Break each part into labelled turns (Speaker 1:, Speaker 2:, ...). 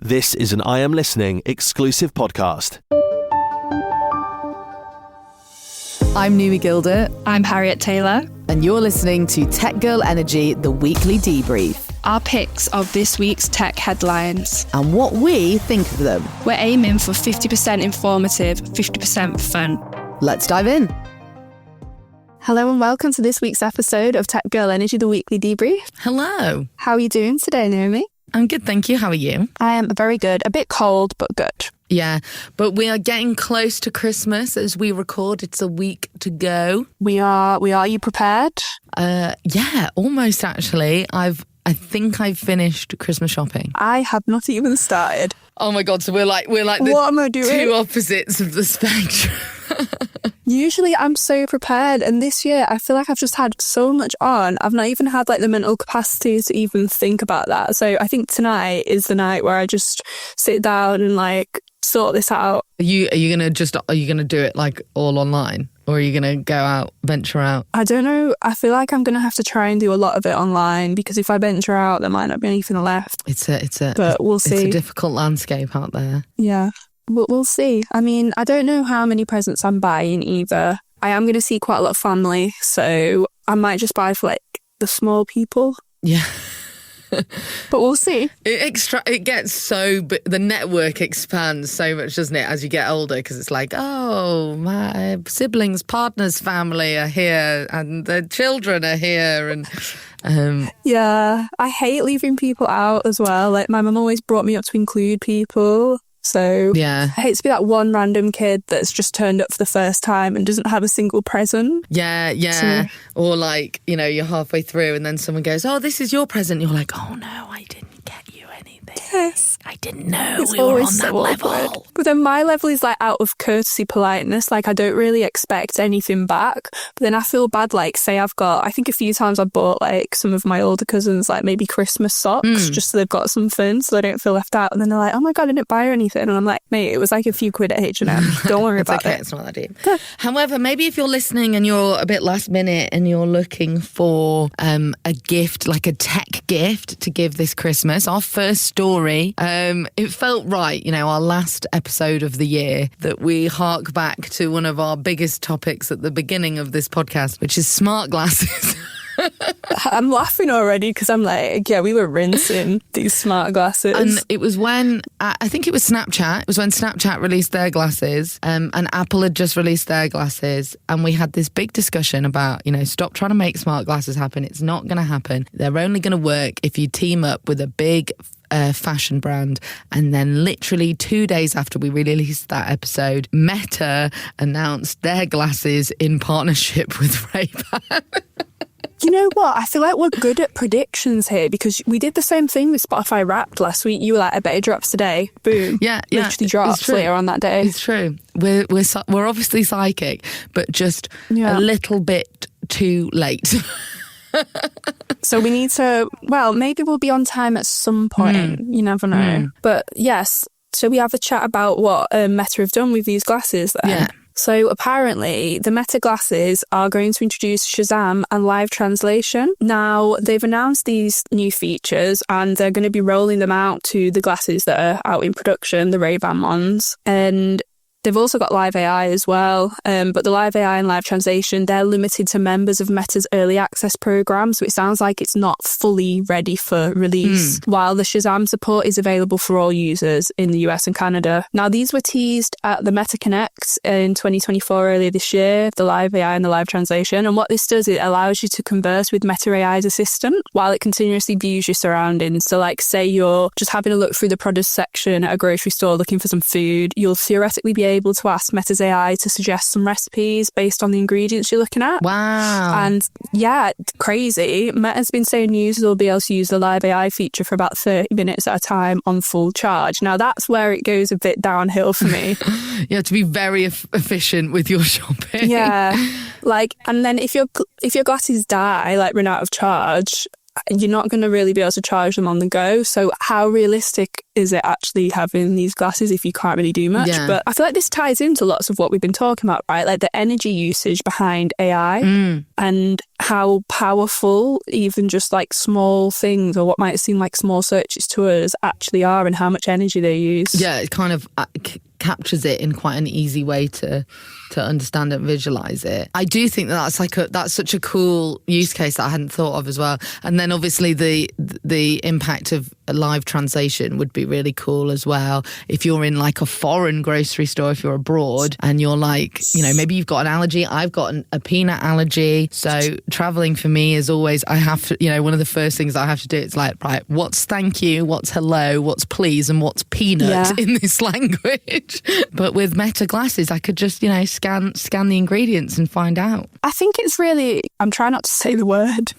Speaker 1: This is an I Am Listening exclusive podcast.
Speaker 2: I'm Numi Gildert.
Speaker 3: I'm Harriet Taylor.
Speaker 2: And you're listening to Tech Girl Energy, the weekly debrief.
Speaker 3: Our picks of this week's tech headlines.
Speaker 2: And what we think of them.
Speaker 3: We're aiming for 50% informative, 50% fun.
Speaker 2: Let's dive in.
Speaker 3: Hello and welcome to this week's episode of Tech Girl Energy, the weekly debrief.
Speaker 4: Hello.
Speaker 3: How are you doing today, Numi?
Speaker 4: I'm good, thank you. How are you?
Speaker 3: I am very good. A bit cold, but good.
Speaker 4: Yeah, but we are getting close to Christmas as we record. It's a week to go.
Speaker 3: We are. Are you prepared?
Speaker 4: Yeah, almost actually. I think I've finished Christmas shopping.
Speaker 3: I have not even started.
Speaker 4: Oh my God, so we're like the
Speaker 3: what am I doing?
Speaker 4: Two opposites of the spectrum.
Speaker 3: Usually I'm so prepared, and this year I feel like I've just had so much on. I've not even had like the mental capacity to even think about that. So I think tonight is the night where I just sit down and like sort this out.
Speaker 4: Are you gonna do it like all online, or are you gonna go out, venture out?
Speaker 3: I don't know. I feel like I'm gonna have to try and do a lot of it online, because if I venture out, there might not be anything left.
Speaker 4: But
Speaker 3: we'll see.
Speaker 4: It's a difficult landscape out there.
Speaker 3: Yeah. We'll see. I mean, I don't know how many presents I'm buying either. I am going to see quite a lot of family, so I might just buy for like the small people.
Speaker 4: Yeah.
Speaker 3: But we'll see.
Speaker 4: It gets so, the network expands so much, doesn't it, as you get older? Because it's like, oh, my siblings' partner's family are here, and the children are here, and
Speaker 3: yeah, I hate leaving people out as well. Like my mum always brought me up to include people. So
Speaker 4: yeah.
Speaker 3: I hate to be that one random kid that's just turned up for the first time and doesn't have a single present.
Speaker 4: Yeah. So, or like, you're halfway through and then someone goes, oh, this is your present. You're like, oh no, I didn't get you anything.
Speaker 3: Yes.
Speaker 4: I didn't know
Speaker 3: it's
Speaker 4: we were on that
Speaker 3: so
Speaker 4: level.
Speaker 3: Awkward. But then my level is like out of courtesy politeness. Like I don't really expect anything back. But then I feel bad, like say I think a few times I bought like some of my older cousins like maybe Christmas socks just so they've got something so they don't feel left out. And then they're like, oh my God, I didn't buy her anything. And I'm like, mate, it was like a few quid at H&M. Don't worry about it.
Speaker 4: It's not that deep. However, maybe if you're listening and you're a bit last minute and you're looking for a gift, like a tech gift to give this Christmas, our first story, it felt right, our last episode of the year, that we hark back to one of our biggest topics at the beginning of this podcast, which is smart glasses.
Speaker 3: I'm laughing already because I'm like, yeah, we were rinsing these smart glasses.
Speaker 4: And it was when, I think it was Snapchat. It was when Snapchat released their glasses and Apple had just released their glasses. And we had this big discussion about, stop trying to make smart glasses happen. It's not going to happen. They're only going to work if you team up with a big fashion brand. And then literally 2 days after we released that episode, Meta announced their glasses in partnership with Ray-Ban.
Speaker 3: You know what? I feel like we're good at predictions here because we did the same thing with Spotify Wrapped last week. You were like, I bet it drops today. Boom.
Speaker 4: Yeah.
Speaker 3: Literally drops later on that day.
Speaker 4: It's true. We're obviously psychic, but just a little bit too late.
Speaker 3: So we need to, maybe we'll be on time at some point. You never know. But yes, so we have a chat about what Meta have done with these glasses then.
Speaker 4: Yeah.
Speaker 3: So apparently the Meta glasses are going to introduce Shazam and live translation. Now they've announced these new features and they're going to be rolling them out to the glasses that are out in production, the Ray-Ban ones. And they've also got live AI as well, but the live AI and live translation, they're limited to members of Meta's early access program, so it sounds like it's not fully ready for release, while the Shazam support is available for all users in the US and Canada. Now, these were teased at the Meta Connect in 2024 earlier this year, the live AI and the live translation, and what this does, it allows you to converse with Meta AI's assistant while it continuously views your surroundings. So like say you're just having a look through the produce section at a grocery store looking for some food, you'll theoretically be able to ask Meta's AI to suggest some recipes based on the ingredients you're looking at.
Speaker 4: Wow.
Speaker 3: And yeah, crazy. Meta's been saying users will be able to use the live AI feature for about 30 minutes at a time on full charge. Now that's where it goes a bit downhill for me.
Speaker 4: You have to be very efficient with your shopping.
Speaker 3: Yeah. And then if your glasses die, like run out of charge, you're not going to really be able to charge them on the go. So how realistic is it actually having these glasses if you can't really do much?
Speaker 4: Yeah.
Speaker 3: But I feel like this ties into lots of what we've been talking about, right? Like the energy usage behind AI and how powerful even just like small things or what might seem like small searches to us actually are, and how much energy they use.
Speaker 4: Yeah, it kind of captures it in quite an easy way to understand and visualize it. I do think that's such a cool use case that I hadn't thought of as well. And then obviously the impact of a live translation would be really cool as well. If you're in like a foreign grocery store, if you're abroad and you're like, maybe you've got an allergy. I've got a peanut allergy. So traveling for me is always, I have to, one of the first things I have to do, it's like, right, what's thank you, what's hello, what's please, and what's peanut in this language. But with Meta glasses, I could just, scan the ingredients and find out.
Speaker 3: I think it's really, I'm trying not to say the word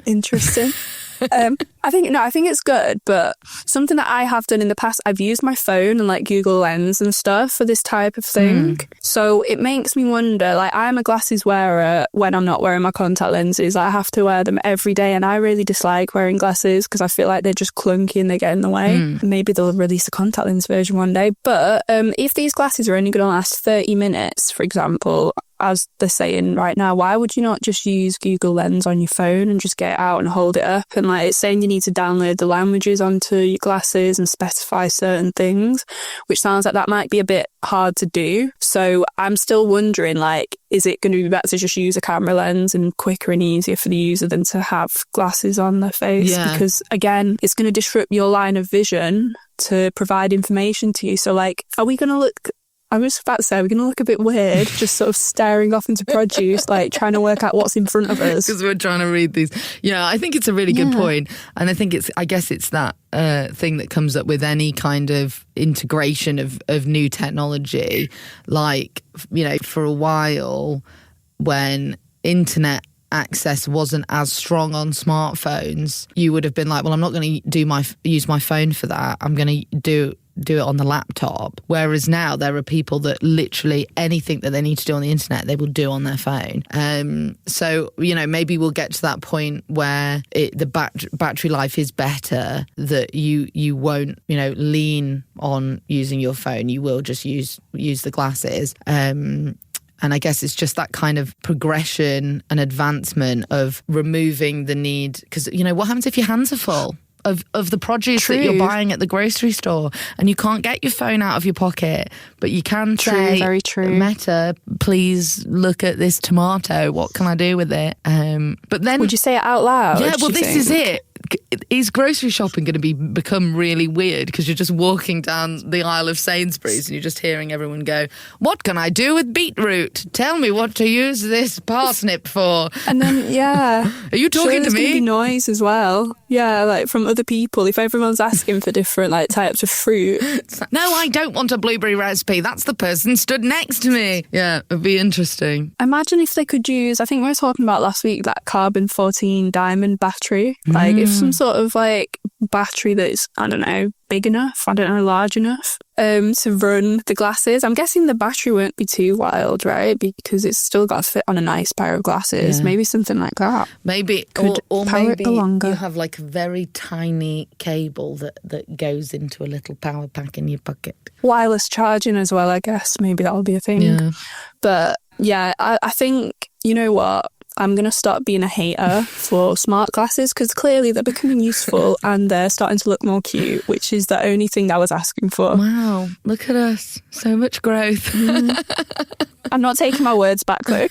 Speaker 3: interesting. I think it's good, but something that I have done in the past, I've used my phone and like Google Lens and stuff for this type of thing. So it makes me wonder, like I'm a glasses wearer when I'm not wearing my contact lenses. I have to wear them every day, and I really dislike wearing glasses because I feel like they're just clunky and they get in the way. Maybe they'll release a contact lens version one day. But if these glasses are only going to last 30 minutes, for example, as they're saying right now, why would you not just use Google Lens on your phone and just get it out and hold it up? And like it's saying you need to download the languages onto your glasses and specify certain things, which sounds like that might be a bit hard to do. So I'm still wondering, like, is it going to be better to just use a camera lens and quicker and easier for the user than to have glasses on their face?
Speaker 4: Yeah.
Speaker 3: Because again, it's going to disrupt your line of vision to provide information to you. So like, are we going to look... I was about to say, we're going to look a bit weird, just sort of staring off into produce, like trying to work out what's in front of us.
Speaker 4: Because we're trying to read these. Yeah, I think it's a really good point. And I think I guess it's that thing that comes up with any kind of integration of new technology. Like, for a while when internet access wasn't as strong on smartphones, you would have been like, well, I'm not going to use my phone for that. I'm going to do it on the laptop. Whereas now there are people that literally anything that they need to do on the internet, they will do on their phone. So, maybe we'll get to that point where the battery life is better, that you won't, lean on using your phone. You will just use the glasses. And I guess it's just that kind of progression and advancement of removing the need. Because, what happens if your hands are full of the produce that you're buying at the grocery store and you can't get your phone out of your pocket, but you can say,
Speaker 3: very true.
Speaker 4: Meta, please look at this tomato. What can I do with it? But then...
Speaker 3: Would you say it out loud?
Speaker 4: Yeah, well, this is it. Is grocery shopping going to become really weird because you're just walking down the aisle of Sainsbury's and you're just hearing everyone go, what can I do with beetroot? Tell me what to use this parsnip for.
Speaker 3: And then, yeah.
Speaker 4: Are you talking to me?
Speaker 3: There's going to be noise as well. Yeah, like from other people. If everyone's asking for different like types of fruit.
Speaker 4: No, I don't want a blueberry recipe. That's the person stood next to me. Yeah, it'd be interesting.
Speaker 3: Imagine if they could use, I think we were talking about last week, that carbon 14 diamond battery. Like if some sort of like battery that's, I don't know, big enough, large enough to run the glasses. I'm guessing the battery won't be too wild, right? Because it's still got to fit on a nice pair of glasses. Yeah. Maybe something like that.
Speaker 4: Maybe,
Speaker 3: could
Speaker 4: or
Speaker 3: power
Speaker 4: maybe
Speaker 3: it longer.
Speaker 4: You have like a very tiny cable that goes into a little power pack in your pocket.
Speaker 3: Wireless charging as well, I guess. Maybe that'll be a thing.
Speaker 4: Yeah.
Speaker 3: But yeah, I think, you know what? I'm going to stop being a hater for smart glasses because clearly they're becoming useful and they're starting to look more cute, which is the only thing I was asking for.
Speaker 4: Wow, look at us. So much growth.
Speaker 3: I'm not taking my words back though.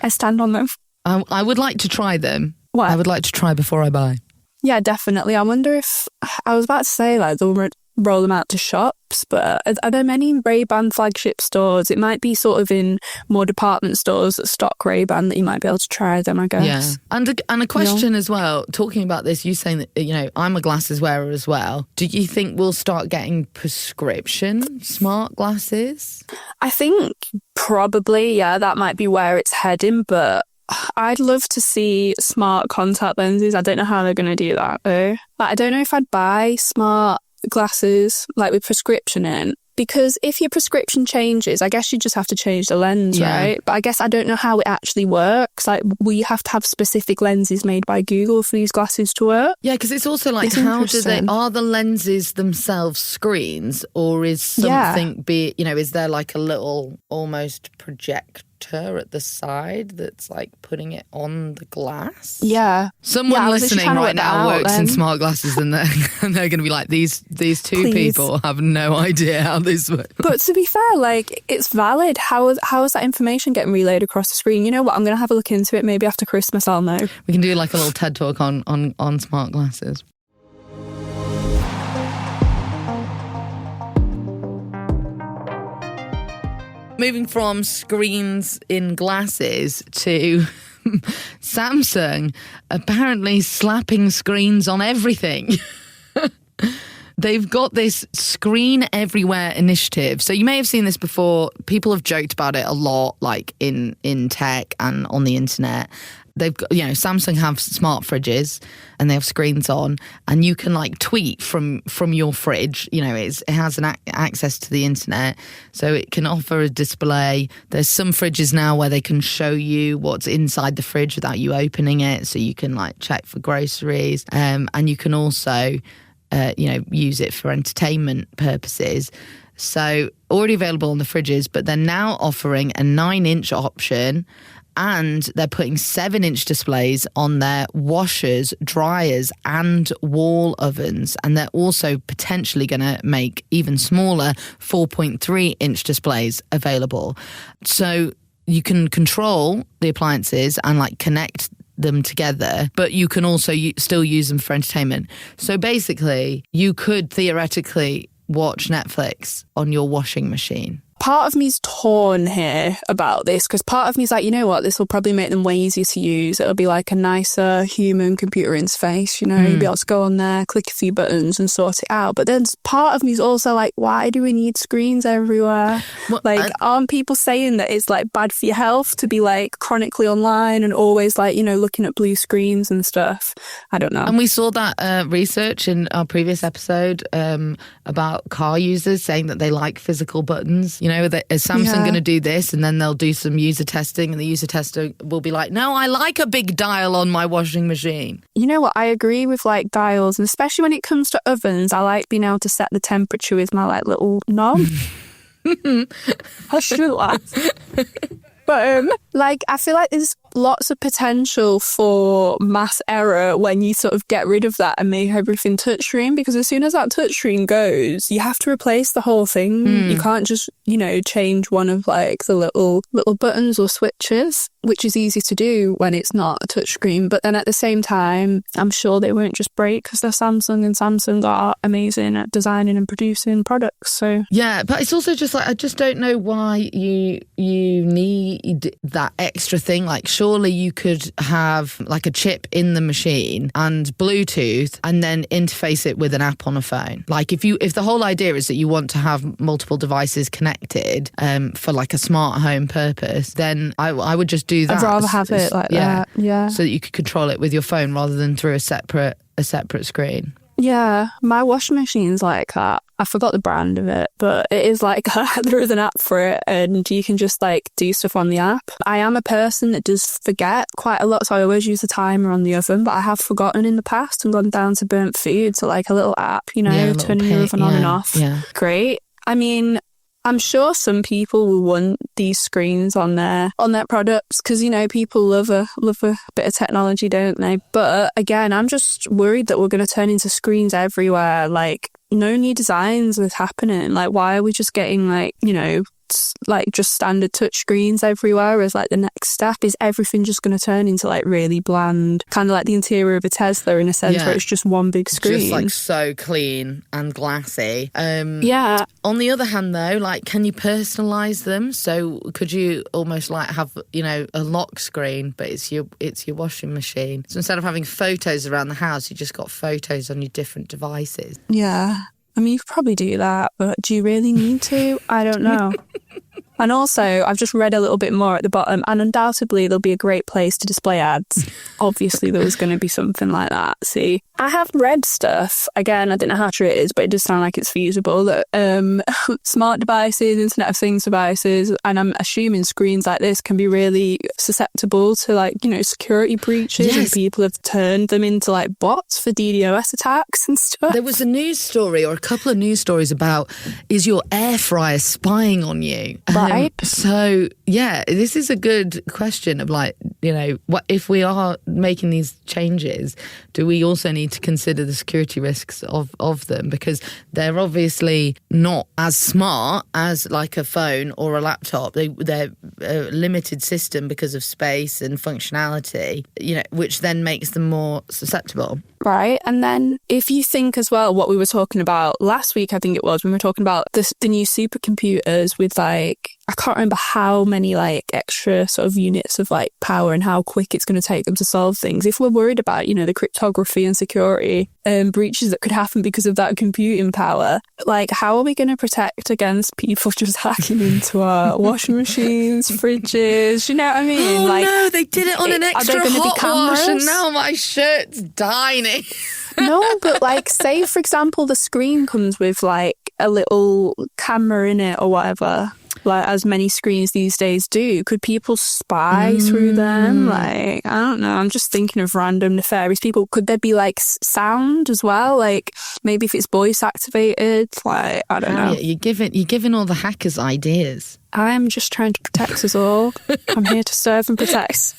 Speaker 3: I stand on them.
Speaker 4: I would like to try them.
Speaker 3: What?
Speaker 4: I would like to try before I buy.
Speaker 3: Yeah, definitely. I wonder if, I was about to say like they'll roll them out to shops, but are there many Ray-Ban flagship stores? It might be sort of in more department stores that stock Ray-Ban that you might be able to try them, I guess.
Speaker 4: Yeah. And a question as well, talking about this, you saying that, I'm a glasses wearer as well. Do you think we'll start getting prescription smart glasses? I
Speaker 3: think probably, yeah, that might be where it's heading, but I'd love to see smart contact lenses. I don't know how they're going to do that though. Like, I don't know if I'd buy smart glasses like with prescription in, Because if your prescription changes, I guess you just have to change the lens, right? But I guess I don't know how it actually works. Like, we have to have specific lenses made by Google for these glasses to work.
Speaker 4: Yeah, because it's also like, are the lenses themselves screens, or is something is there like a little almost projector at the side that's like putting it on the glass?
Speaker 3: Yeah.
Speaker 4: Someone listening right now works in smart glasses, and they're going to be like, these two people have no idea how this works.
Speaker 3: But to be fair, like, it's valid. How is that information getting relayed across the screen? You know what? I'm going to have a look into it. Maybe after Christmas I'll know.
Speaker 4: We can do like a little TED talk on smart glasses. Moving from screens in glasses to Samsung apparently slapping screens on everything. They've got this screen everywhere initiative. So you may have seen this before. People have joked about it a lot, like in tech and on the internet. They've got, Samsung have smart fridges and they have screens on, and you can like tweet from your fridge. It has an access to the internet, so it can offer a display. There's some fridges now where they can show you what's inside the fridge without you opening it, so you can like check for groceries, and you can also use it for entertainment purposes. So already available on the fridges, but they're now offering a 9-inch option, and they're putting 7-inch displays on their washers, dryers and wall ovens. And they're also potentially going to make even smaller 4.3-inch displays available. So you can control the appliances and like connect them together, but you can also still use them for entertainment. So basically, you could theoretically watch Netflix on your washing machine.
Speaker 3: Part of me's torn here about this, because part of me's like, you know what, this will probably make them way easier to use. It'll be like a nicer human computer interface, you'll be able to go on there, click a few buttons and sort it out. But then part of me's also like, why do we need screens everywhere? Well, aren't people saying that it's like bad for your health to be like chronically online and always like, looking at blue screens and stuff? I don't know.
Speaker 4: And we saw that research in our previous episode about car users saying that they like physical buttons. Is Samsung going to do this, and then they'll do some user testing, and the user tester will be like, no, I like a big dial on my washing machine.
Speaker 3: You know what? I agree with like dials, and especially when it comes to ovens, I like being able to set the temperature with my like little knob. I should laugh. But I feel like there's lots of potential for mass error when you sort of get rid of that and make everything touchscreen, because as soon as that touchscreen goes, you have to replace the whole thing. You can't just, change one of like the little buttons or switches, which is easy to do when it's not a touchscreen. But then at the same time, I'm sure they won't just break because they're Samsung, and Samsung are amazing at designing and producing products. So
Speaker 4: yeah, but it's also just like, I just don't know why you need that extra thing. Like, surely you could have like a chip in the machine and Bluetooth, and then interface it with an app on a phone. Like, if the whole idea is that you want to have multiple devices connected for like a smart home purpose, then I would just do that.
Speaker 3: I'd rather have it like that. Yeah.
Speaker 4: So that you could control it with your phone rather than through a separate screen.
Speaker 3: Yeah, my washing machine's like that. I forgot the brand of it, but it is like there is an app for it, and you can just like do stuff on the app. I am a person that does forget quite a lot, so I always use the timer on the oven, but I have forgotten in the past and gone down to burnt food. So like a little app, turning your oven on and off. Yeah. Great. I mean, I'm sure some people will want these screens on their products because, people love a bit of technology, don't they? But again, I'm just worried that we're going to turn into screens everywhere. Like, no new designs is happening. Like, why are we just getting just standard touch screens everywhere as like the next step? Is everything just going to turn into like really bland, kind of like the interior of a Tesla in a sense, where it's just one big screen,
Speaker 4: just like so clean and glassy?
Speaker 3: Yeah.
Speaker 4: On the other hand though, like, can you personalize them? So could you almost like have a lock screen, but it's your washing machine? So instead of having photos around the house, you just got photos on your different devices.
Speaker 3: Yeah. I mean, you could probably do that, but do you really need to? I don't know. And also, I've just read a little bit more at the bottom, and undoubtedly there'll be a great place to display ads. Obviously, there was going to be something like that. See, I have read stuff. Again, I don't know how true it is, but it does sound like it's feasible that smart devices, Internet of Things devices, and I'm assuming screens like this can be really susceptible to, like, you know, security breaches.
Speaker 4: Yes.
Speaker 3: And people have turned them into like bots for DDoS attacks and stuff.
Speaker 4: There was a news story, or a couple of news stories about, is your air fryer spying on you?
Speaker 3: Right.
Speaker 4: So, yeah, this is a good question of, like, you know, what if we are making these changes, do we also need to consider the security risks of them? Because they're obviously not as smart as like a phone or a laptop. They're a limited system because of space and functionality, you know, which then makes them more susceptible.
Speaker 3: Right. And then if you think as well what we were talking about last week, I think it was, when we were talking about the new supercomputers with, like, I can't remember how many, like, extra sort of units of, like, power and how quick it's going to take them to solve things. If we're worried about, you know, the cryptography and security breaches that could happen because of that computing power, like, how are we going to protect against people just hacking into our washing machines, fridges? You know what I mean?
Speaker 4: Oh,
Speaker 3: like,
Speaker 4: no, they did it on an extra
Speaker 3: are there gonna be
Speaker 4: hot wash, and
Speaker 3: cameras?
Speaker 4: now my shirt's dying.
Speaker 3: No, but, like, say, for example, the screen comes with, like, a little camera in it or whatever, like, as many screens these days do. Could people spy through them? Like, I don't know. I'm just thinking of random nefarious people. Could there be, like, sound as well? Like, maybe if it's voice activated, like, I don't know.
Speaker 4: Harriet, you're giving all the hackers ideas.
Speaker 3: I'm just trying to protect us all. I'm here to serve and protect.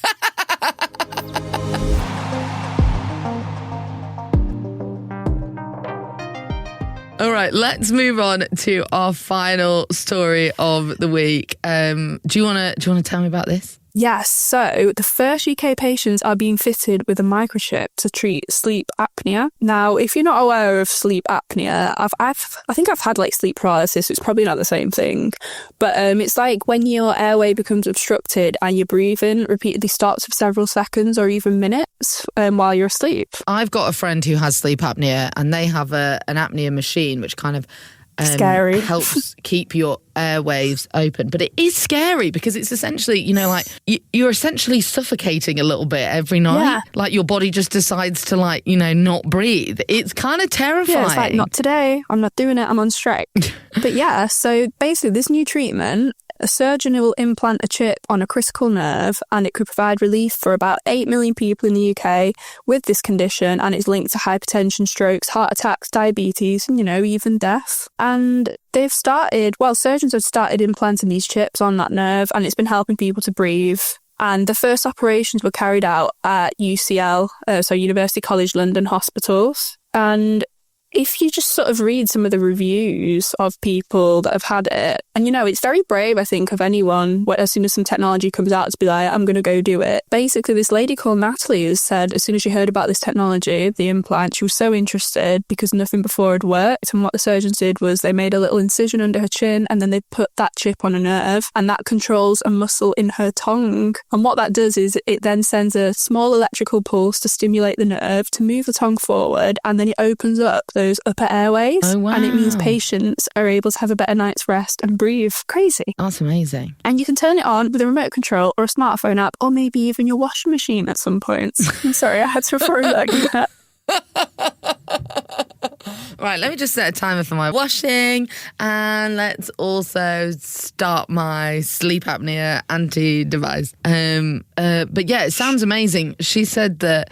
Speaker 4: All right, let's move on to our final story of the week. Do you want to tell me about this?
Speaker 3: Yes, so the first UK patients are being fitted with a microchip to treat sleep apnea. Now, if you're not aware of sleep apnea, I think I've had, like, sleep paralysis. It's probably not the same thing, but it's like when your airway becomes obstructed and your breathing repeatedly stops for several seconds or even minutes while you're asleep.
Speaker 4: I've got a friend who has sleep apnea, and they have an apnea machine which kind of
Speaker 3: Scary.
Speaker 4: helps keep your airwaves open. But it is scary because it's essentially, you know, like you're essentially suffocating a little bit every night.
Speaker 3: Yeah.
Speaker 4: Like your body just decides to, like, you know, not breathe. It's kind of terrifying.
Speaker 3: Yeah, it's like, not today. I'm not doing it. I'm on strike. But yeah, so basically this new treatment, a surgeon will implant a chip on a critical nerve, and it could provide relief for about 8 million people in the UK with this condition, and it's linked to hypertension, strokes, heart attacks, diabetes, and, you know, even death. And surgeons have started implanting these chips on that nerve, and it's been helping people to breathe. And the first operations were carried out at UCL, so University College London hospitals. And if you just sort of read some of the reviews of people that have had it, and, you know, it's very brave, I think, of anyone, as soon as some technology comes out, to be like, I'm going to go do it. Basically, this lady called Natalie has said as soon as she heard about this technology, the implant, she was so interested because nothing before had worked. And what the surgeons did was they made a little incision under her chin, and then they put that chip on a nerve, and that controls a muscle in her tongue. And what that does is it then sends a small electrical pulse to stimulate the nerve to move the tongue forward, and then it opens up those upper airways.
Speaker 4: Oh, wow.
Speaker 3: And it means patients are able to have a better night's rest and breathe. Crazy.
Speaker 4: That's amazing.
Speaker 3: And you can turn it on with a remote control or a smartphone app, or maybe even your washing machine at some point. I'm sorry, I had to throw that in there.
Speaker 4: Right, let me just set a timer for my washing, and let's also start my sleep apnea anti-device. But yeah, it sounds amazing. She said that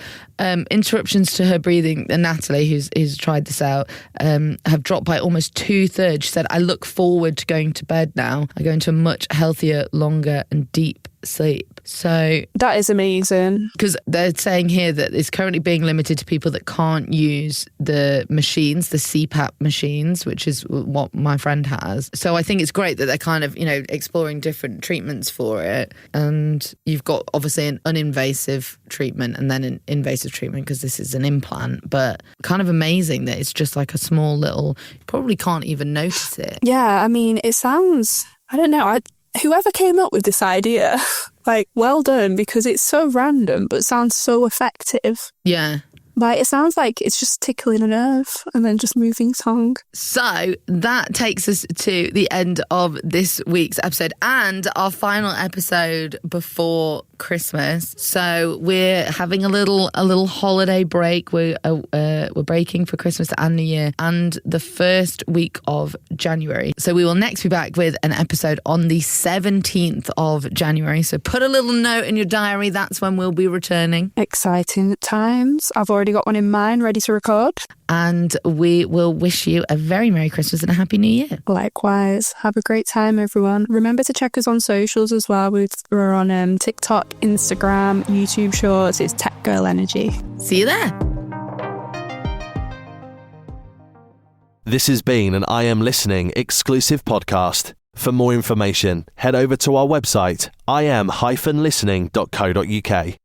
Speaker 4: interruptions to her breathing, and Natalie, who's tried this out, have dropped by almost 2/3. She said, I look forward to going to bed now. I go into a much healthier, longer and deep sleep. So
Speaker 3: that is amazing.
Speaker 4: Because they're saying here that it's currently being limited to people that can't use the machines, the CPAP machines, which is what my friend has. So I think it's great that they're kind of, you know, exploring different treatments for it. And you've got obviously an uninvasive treatment and then an invasive treatment because this is an implant, but kind of amazing that it's just like a small little, you probably can't even notice it.
Speaker 3: Yeah, I mean, it sounds, I don't know, whoever came up with this idea, like, well done, because it's so random but sounds so effective.
Speaker 4: Yeah.
Speaker 3: Like, it sounds like it's just tickling a nerve and then just moving song.
Speaker 4: So that takes us to the end of this week's episode and our final episode before Christmas. So we're having a little holiday break. We're breaking for Christmas and New Year and the first week of January. So we will next be back with an episode on the 17th of January. So put a little note in your diary. That's when we'll be returning.
Speaker 3: Exciting times. I've already got one in mind ready to record.
Speaker 4: And we will wish you a very Merry Christmas and a Happy New Year.
Speaker 3: Likewise. Have a great time, everyone. Remember to check us on socials as well. We're on TikTok, Instagram, YouTube Shorts. It's Tech Girl Energy.
Speaker 4: See you there.
Speaker 1: This has been an I Am Listening exclusive podcast. For more information, head over to our website, im-listening.co.uk.